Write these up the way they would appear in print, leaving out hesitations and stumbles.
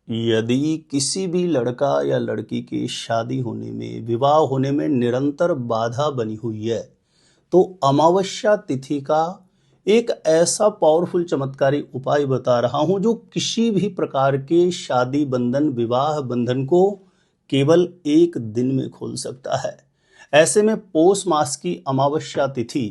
यदि किसी भी लड़का या लड़की की शादी होने में, विवाह होने में निरंतर बाधा बनी हुई है, तो अमावस्या तिथि का एक ऐसा पावरफुल चमत्कारी उपाय बता रहा हूं जो किसी भी प्रकार के शादी बंधन, विवाह बंधन को केवल एक दिन में खोल सकता है। ऐसे में पौष मास की अमावस्या तिथि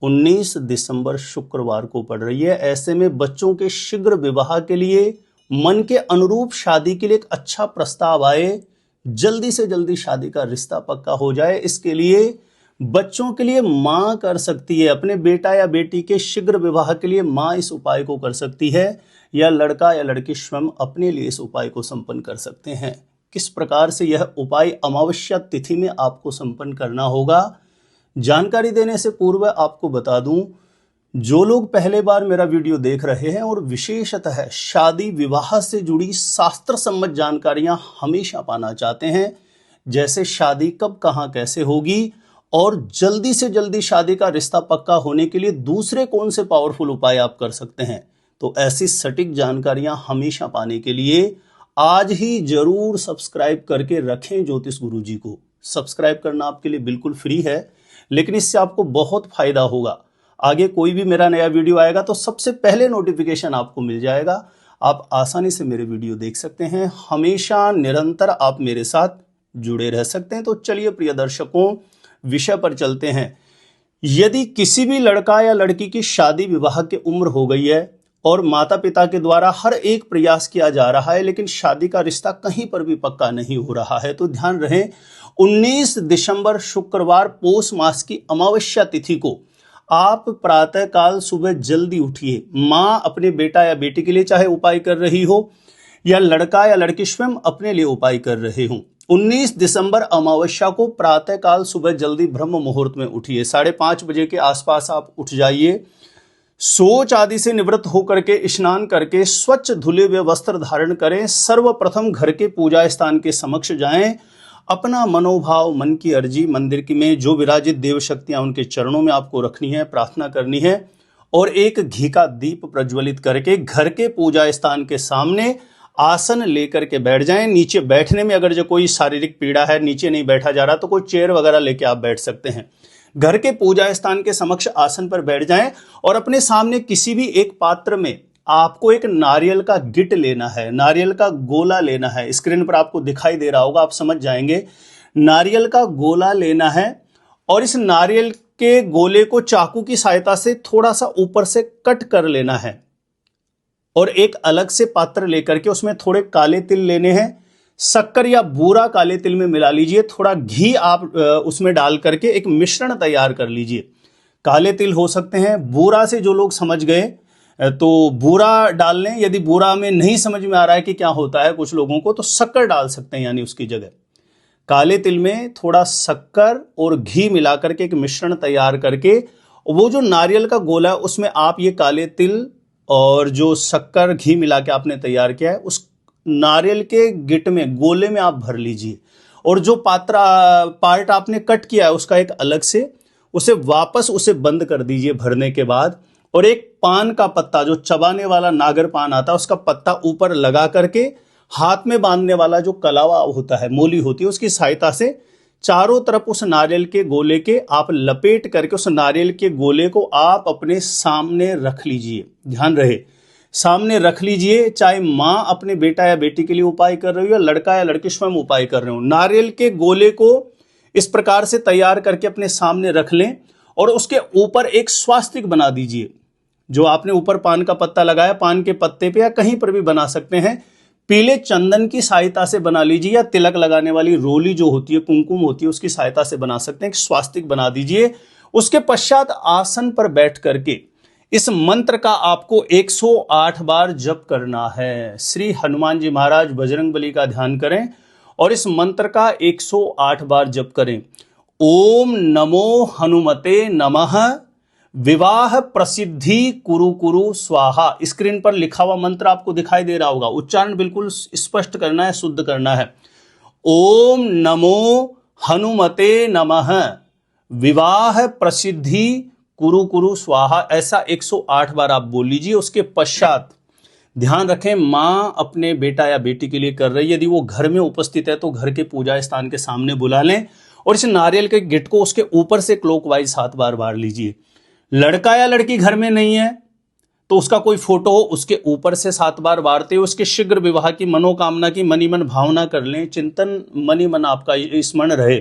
19 दिसंबर शुक्रवार को पड़ रही है। ऐसे में बच्चों के शीघ्र विवाह के लिए, मन के अनुरूप शादी के लिए एक अच्छा प्रस्ताव आए, जल्दी से जल्दी शादी का रिश्ता पक्का हो जाए, इसके लिए बच्चों के लिए मां कर सकती है। अपने बेटा या बेटी के शीघ्र विवाह के लिए मां इस उपाय को कर सकती है, या लड़का या लड़की स्वयं अपने लिए इस उपाय को संपन्न कर सकते हैं। किस प्रकार से यह उपाय अमावस्या तिथि में आपको संपन्न करना होगा, जानकारी देने से पूर्व आपको बता दूं, जो लोग पहले बार मेरा वीडियो देख रहे हैं और विशेषतः शादी विवाह से जुड़ी शास्त्र सम्मत जानकारियां हमेशा पाना चाहते हैं, जैसे शादी कब कहां कैसे होगी और जल्दी से जल्दी शादी का रिश्ता पक्का होने के लिए दूसरे कौन से पावरफुल उपाय आप कर सकते हैं, तो ऐसी सटीक जानकारियां हमेशा पाने के लिए आज ही जरूर सब्सक्राइब करके रखें ज्योतिष गुरुजी को। सब्सक्राइब करना आपके लिए बिल्कुल फ्री है, लेकिन इससे आपको बहुत फायदा होगा। आगे कोई भी मेरा नया वीडियो आएगा तो सबसे पहले नोटिफिकेशन आपको मिल जाएगा। आप आसानी से मेरे वीडियो देख सकते हैं, हमेशा निरंतर आप मेरे साथ जुड़े रह सकते हैं। तो चलिए प्रिय दर्शकों, विषय पर चलते हैं। यदि किसी भी लड़का या लड़की की शादी विवाह की उम्र हो गई है और माता पिता के द्वारा हर एक प्रयास किया जा रहा है, लेकिन शादी का रिश्ता कहीं पर भी पक्का नहीं हो रहा है, तो ध्यान रहे 19 दिसंबर शुक्रवार पौष मास की अमावस्या तिथि को आप प्रातः काल सुबह जल्दी उठिए। मां अपने बेटा या बेटी के लिए चाहे उपाय कर रही हो, या लड़का या लड़की स्वयं अपने लिए उपाय कर रहे हो, 19 दिसंबर अमावस्या को प्रातः काल सुबह जल्दी ब्रह्म मुहूर्त में उठिए। 5:30 बजे के आसपास आप उठ जाइए। शौच आदि से निवृत्त होकर के स्नान करके स्वच्छ धुले हुए वस्त्र धारण करें। सर्वप्रथम घर के पूजा स्थान के समक्ष जाएं। अपना मनोभाव, मन की अर्जी मंदिर की में जो विराजित देव शक्तियां उनके चरणों में आपको रखनी है, प्रार्थना करनी है, और एक घी का दीप प्रज्वलित करके घर के पूजा स्थान के सामने आसन लेकर के बैठ जाएं। नीचे बैठने में अगर जो कोई शारीरिक पीड़ा है, नीचे नहीं बैठा जा रहा, तो कोई चेयर वगैरह लेके आप बैठ सकते हैं। घर के पूजा स्थान के समक्ष आसन पर बैठ जाएं और अपने सामने किसी भी एक पात्र में आपको एक नारियल का गिट लेना है, नारियल का गोला लेना है। स्क्रीन पर आपको दिखाई दे रहा होगा, आप समझ जाएंगे। नारियल का गोला लेना है और इस नारियल के गोले को चाकू की सहायता से थोड़ा सा ऊपर से कट कर लेना है, और एक अलग से पात्र लेकर के उसमें थोड़े काले तिल लेने हैं। शक्कर या बूरा काले तिल में मिला लीजिए। थोड़ा घी आप उसमें डाल करके एक मिश्रण तैयार कर लीजिए। काले तिल हो सकते हैं, बूरा से जो लोग समझ गए तो बूरा डाल लें। यदि बूरा में नहीं समझ में आ रहा है कि क्या होता है कुछ लोगों को, तो शक्कर डाल सकते हैं, यानी उसकी जगह काले तिल में थोड़ा शक्कर और घी मिला करके एक मिश्रण तैयार करके वो जो नारियल का गोला है उसमें आप ये काले तिल और जो शक्कर घी मिला के आपने तैयार किया है उस नारियल के गिट में, गोले में आप भर लीजिए। और जो पार्ट आपने कट किया है उसका एक अलग से उसे वापस उसे बंद कर दीजिए भरने के बाद। और एक पान का पत्ता, जो चबाने वाला नागर पान आता है, उसका पत्ता ऊपर लगा करके हाथ में बांधने वाला जो कलावा होता है, मोली होती है, उसकी सहायता से चारों तरफ उस नारियल के गोले के आप लपेट करके उस नारियल के गोले को आप अपने सामने रख लीजिए। ध्यान रहे, सामने रख लीजिए। चाहे मां अपने बेटा या बेटी के लिए उपाय कर रही हो, लड़का या लड़की स्वयं उपाय कर रहे हो, नारियल के गोले को इस प्रकार से तैयार करके अपने सामने रख लें और उसके ऊपर एक स्वास्तिक बना दीजिए। जो आपने ऊपर पान का पत्ता लगाया, पान के पत्ते पे या कहीं पर भी बना सकते हैं, पीले चंदन की सहायता से बना लीजिए, या तिलक लगाने वाली रोली जो होती है, कुमकुम होती है, उसकी सहायता से बना सकते हैं। एक स्वास्तिक बना दीजिए। उसके पश्चात आसन पर बैठ करके इस मंत्र का आपको 108 बार जप करना है। श्री हनुमान जी महाराज, बजरंगबली का ध्यान करें और इस मंत्र का 108 बार जप करें। ओम नमो हनुमते नमः, विवाह प्रसिद्धि कुरु कुरु स्वाहा। स्क्रीन पर लिखा हुआ मंत्र आपको दिखाई दे रहा होगा, उच्चारण बिल्कुल स्पष्ट करना है, शुद्ध करना है। ओम नमो हनुमते नमः, विवाह प्रसिद्धि कुरु कुरु स्वाहा। ऐसा 108 बार आप बोल लीजिए। उसके पश्चात ध्यान रखें, माँ अपने बेटा या बेटी के लिए कर रही है, यदि वो घर में उपस्थित है तो घर के पूजा स्थान के सामने बुला लें और इस नारियल के गिट को उसके ऊपर से क्लॉकवाइज 7 बार बार लीजिए। लड़का या लड़की घर में नहीं है तो उसका कोई फोटो हो, उसके ऊपर से 7 बार वारते हुए उसके शीघ्र विवाह की मनोकामना की मनी मन भावना कर लें, चिंतन मनी मन आपका स्मरण रहे।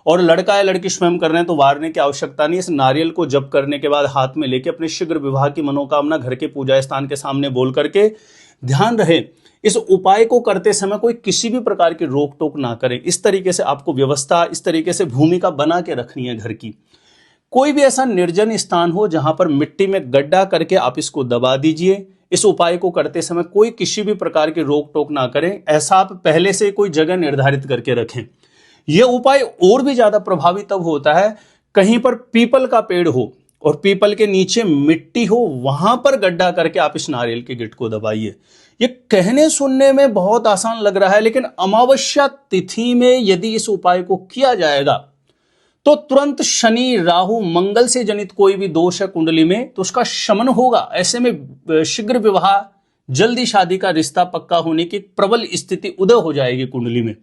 और लड़का या लड़की स्वयं कर रहे हैं तो वारने की आवश्यकता नहीं। इस नारियल को जप करने के बाद हाथ में लेके अपने शीघ्र विवाह की मनोकामना घर के पूजा स्थान के सामने बोल करके, ध्यान रहे इस उपाय को करते समय कोई किसी भी प्रकार की रोक टोक ना करें। इस तरीके से आपको व्यवस्था, इस तरीके से भूमिका बना के रखनी है घर की। कोई भी ऐसा निर्जन स्थान हो जहां पर मिट्टी में गड्ढा करके आप इसको दबा दीजिए। इस उपाय को करते समय कोई किसी भी प्रकार की रोक टोक ना करें, ऐसा आप पहले से कोई जगह निर्धारित करके रखें। यह उपाय और भी ज्यादा प्रभावी तब होता है कहीं पर पीपल का पेड़ हो और पीपल के नीचे मिट्टी हो, वहां पर गड्ढा करके आप इस नारियल के गिट को दबाइए। ये कहने सुनने में बहुत आसान लग रहा है, लेकिन अमावस्या तिथि में यदि इस उपाय को किया जाएगा तो तुरंत शनि, राहु, मंगल से जनित कोई भी दोष है कुंडली में तो उसका शमन होगा। ऐसे में शीघ्र विवाह, जल्दी शादी का रिश्ता पक्का होने की प्रबल स्थिति उदय हो जाएगी कुंडली में।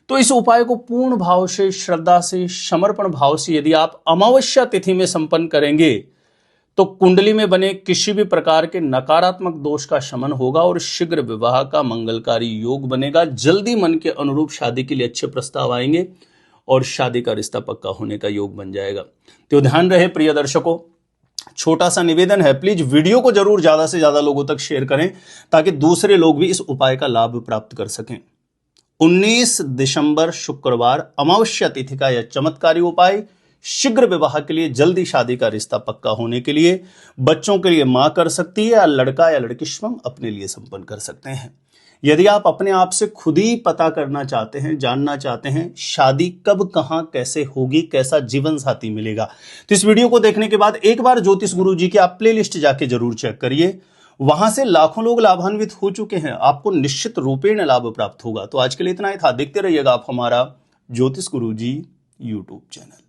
तो इस उपाय को पूर्ण भाव से, श्रद्धा से, समर्पण भाव से यदि आप अमावस्या तिथि में संपन्न करेंगे तो कुंडली में बने किसी भी प्रकार के नकारात्मक दोष का शमन होगा और शीघ्र विवाह का मंगलकारी योग बनेगा। जल्दी मन के अनुरूप शादी के लिए अच्छे प्रस्ताव आएंगे और शादी का रिश्ता पक्का होने का योग बन जाएगा। तो ध्यान रहे प्रिय दर्शकों, छोटा सा निवेदन है, प्लीज वीडियो को जरूर ज्यादा से ज्यादा लोगों तक शेयर करें ताकि दूसरे लोग भी इस उपाय का लाभ प्राप्त कर सकें। 19 दिसंबर शुक्रवार अमावस्या तिथि का यह चमत्कारी उपाय शीघ्र विवाह के लिए, जल्दी शादी का रिश्ता पक्का होने के लिए, बच्चों के लिए मां कर सकती है या लड़का या लड़की स्वयं अपने लिए संपन्न कर सकते हैं। यदि आप अपने आप से खुद ही पता करना चाहते हैं, जानना चाहते हैं शादी कब, कहां, कैसे होगी, कैसा जीवन साथी मिलेगा, तो इस वीडियो को देखने के बाद एक बार ज्योतिष गुरु जी की आप प्लेलिस्ट जाके जरूर चेक करिए। वहां से लाखों लोग लाभान्वित हो चुके हैं, आपको निश्चित रूपेण लाभ प्राप्त होगा। तो आज के लिए इतना ही था। देखते रहिएगा आप हमारा ज्योतिष गुरु जी यूट्यूब चैनल।